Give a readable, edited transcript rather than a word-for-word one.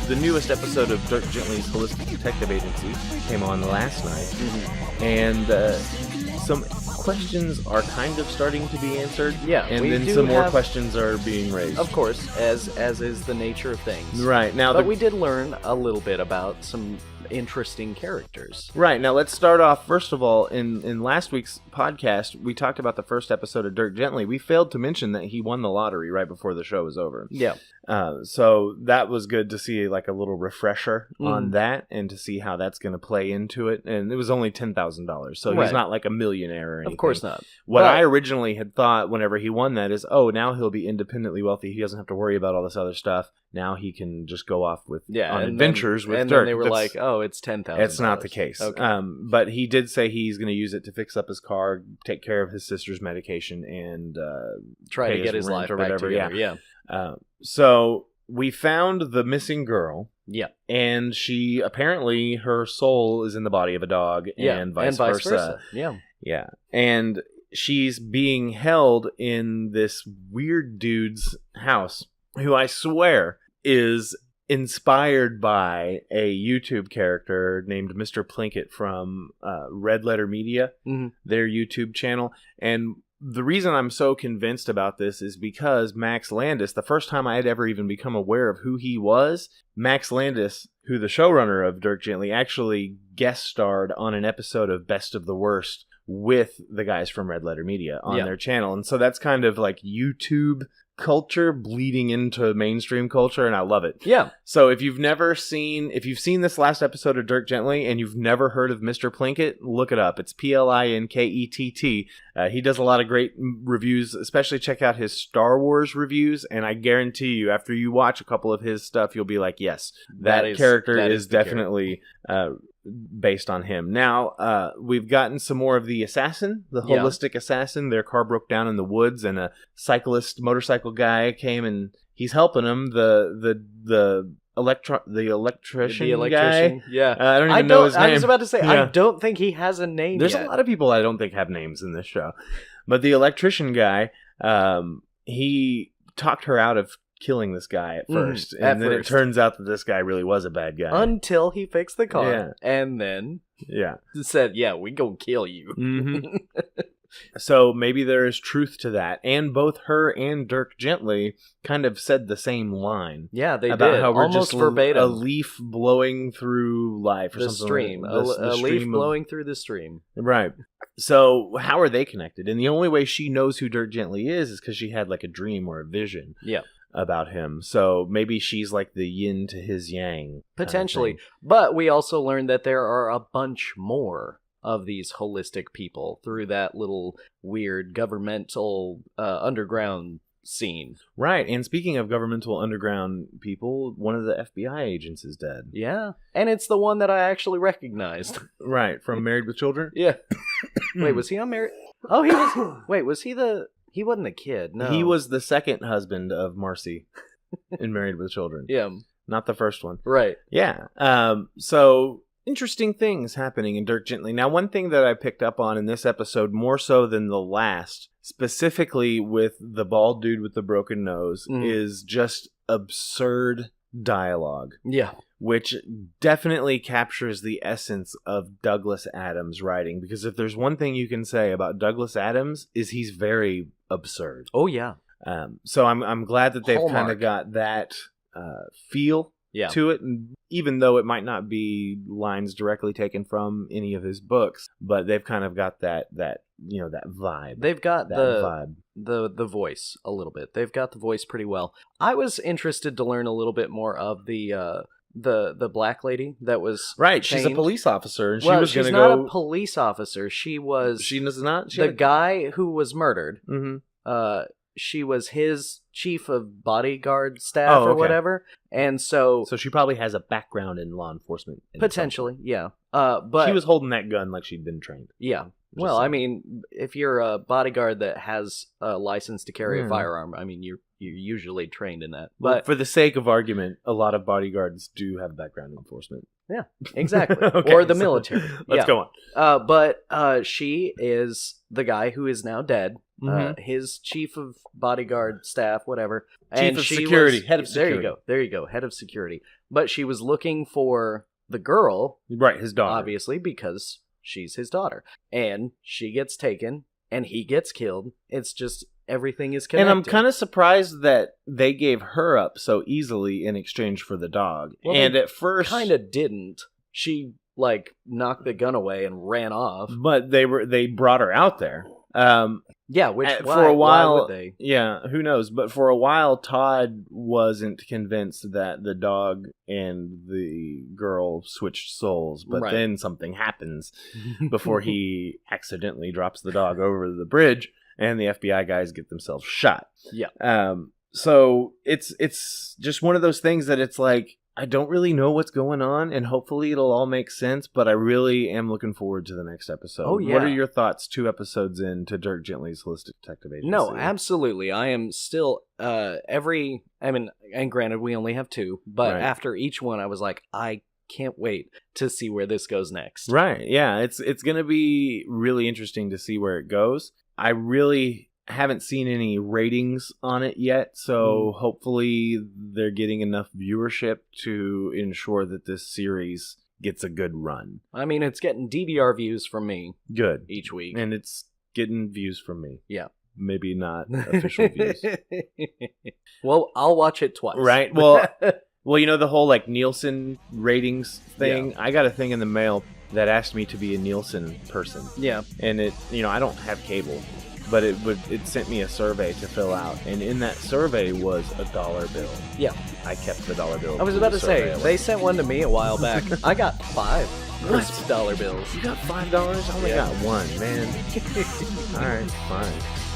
the newest episode of Dirk Gently's Holistic Detective Agency came on last night, and some questions are kind of starting to be answered. Yeah, and then some more questions are being raised. Of course, as is the nature of things. Right now, but we did learn a little bit about some interesting characters. Right, now let's start off, first of all, in last week's podcast, we talked about the first episode of Dirk Gently. We failed to mention that he won the lottery right before the show was over. Yeah. So that was good to see, like, a little refresher on that, and to see how that's going to play into it. And it was only $10,000, so he's not like a millionaire or anything. Of course not. What I originally had thought whenever he won that is, oh, now he'll be independently wealthy. He doesn't have to worry about all this other stuff. Now he can just go off with on adventures with Dirk. And then they were like, oh, it's $10,000. It's not the case. Okay. But he did say he's going to use it to fix up his car, take care of his sister's medication, and try to get his life or back whatever. together. Yeah. So we found the missing girl. Yeah. And she, apparently, her soul is in the body of a dog, and vice versa. Yeah. Yeah. And she's being held in this weird dude's house, who I swear is inspired by a YouTube character named Mr. Plinkett from Red Letter Media, their YouTube channel. And the reason I'm so convinced about this is because Max Landis, the first time I had ever even become aware of who he was, Max Landis, who the showrunner of Dirk Gently, actually guest starred on an episode of Best of the Worst with the guys from Red Letter Media on their channel. And so that's kind of like YouTube culture bleeding into mainstream culture, and I love it. Yeah. So if you've seen this last episode of Dirk Gently and you've never heard of Mr. Plinkett, look it up. It's Plinkett. He does a lot of great reviews, especially check out his Star Wars reviews, and I guarantee you, after you watch a couple of his stuff, you'll be like, yes, that character is definitely based on him. Now, we've gotten some more of the assassin, the holistic assassin. Their car broke down in the woods, and a motorcycle guy came, and he's helping him. The electrician guy. Yeah. I don't even know his name. I was about to say, I don't think he has a name There's yet. a lot of people I don't think have names in this show. But the electrician guy, he talked her out of killing this guy at first. And then it turns out that this guy really was a bad guy. Until he fixed the car. And then said, we gonna kill you. Mm-hmm. So maybe there is truth to that. And both her and Dirk Gently kind of said the same line. Yeah, they about did. How we're almost just verbatim. A leaf blowing through life or the something. Stream. Like a leaf blowing through the stream. Right. So how are they connected? And the only way she knows who Dirk Gently is because she had like a dream or a vision. Yeah. About him. So maybe she's like the yin to his yang. Potentially. But we also learned that there are a bunch more of these holistic people through that little weird governmental underground scene. Right. And speaking of governmental underground people, one of the FBI agents is dead. Yeah. And it's the one that I actually recognized. Right. From Married with Children? Yeah. Wait, was he on Married? Oh, he was. Wait, was he the... He wasn't a kid, no. He was the second husband of Marcy in Married with Children. Yeah. Not the first one. Right. Yeah. So, interesting things happening in Dirk Gently. Now, one thing that I picked up on in this episode, more so than the last, specifically with the bald dude with the broken nose, is just absurd dialogue. Yeah. Which definitely captures the essence of Douglas Adams' writing. Because if there's one thing you can say about Douglas Adams, is he's very absurd. Oh, yeah. So I'm glad that they've kind of got that feel to it, and even though it might not be lines directly taken from any of his books, but they've kind of got that vibe. They've got vibe. The voice a little bit. They've got the voice pretty well. I was interested to learn a little bit more of the black lady that was right. chained. She's a police officer, and she's not a police officer. She was. She was not guy who was murdered. Mm-hmm. She was his chief of bodyguard staff or whatever, and so she probably has a background in law enforcement. Potentially, yeah. But she was holding that gun like she'd been trained. Yeah. Well, I mean, if you're a bodyguard that has a license to carry a firearm, I mean, you're usually trained in that. But for the sake of argument, a lot of bodyguards do have background in enforcement. Yeah, exactly. Or the military. Let's go on. But she is the guy who is now dead. His chief of bodyguard staff, whatever. Head of security. There you go. Head of security. But she was looking for the girl, Right, his daughter. obviously, because she's his daughter. And she gets taken, and he gets killed. It's just, everything is connected. And I'm kind of surprised that they gave her up so easily in exchange for the dog. Well, and they at first... kind of didn't. She, like, knocked the gun away and ran off. But they brought her out there. Yeah, which, for a while, why would they? Yeah, who knows? But for a while, Todd wasn't convinced that the dog and the girl switched souls. But then something happens before he accidentally drops the dog over the bridge, and the FBI guys get themselves shot. Yeah. So it's just one of those things that it's like, I don't really know what's going on, and hopefully it'll all make sense, but I really am looking forward to the next episode. Oh, yeah. What are your thoughts 2 episodes into Dirk Gently's Holistic Detective Agency? No, absolutely. I am still, and granted, we only have 2, but after each one, I was like, I can't wait to see where this goes next. Right, yeah. It's going to be really interesting to see where it goes. I really haven't seen any ratings on it yet, so hopefully they're getting enough viewership to ensure that this series gets a good run. I mean, it's getting DVR views from me. Good. Each week. And it's getting views from me. Yeah. Maybe not official views. Well, I'll watch it twice. Right? Well, you know the whole like Nielsen ratings thing? Yeah. I got a thing in the mail that asked me to be a Nielsen person. Yeah. And it, I don't have cable. But it sent me a survey to fill out, and in that survey was a $1 bill. Yeah. I kept the $1 bill. I was about to say, they sent one to me a while back. I got 5 $1 bills. You got $5? I only got 1, man. All right, fine.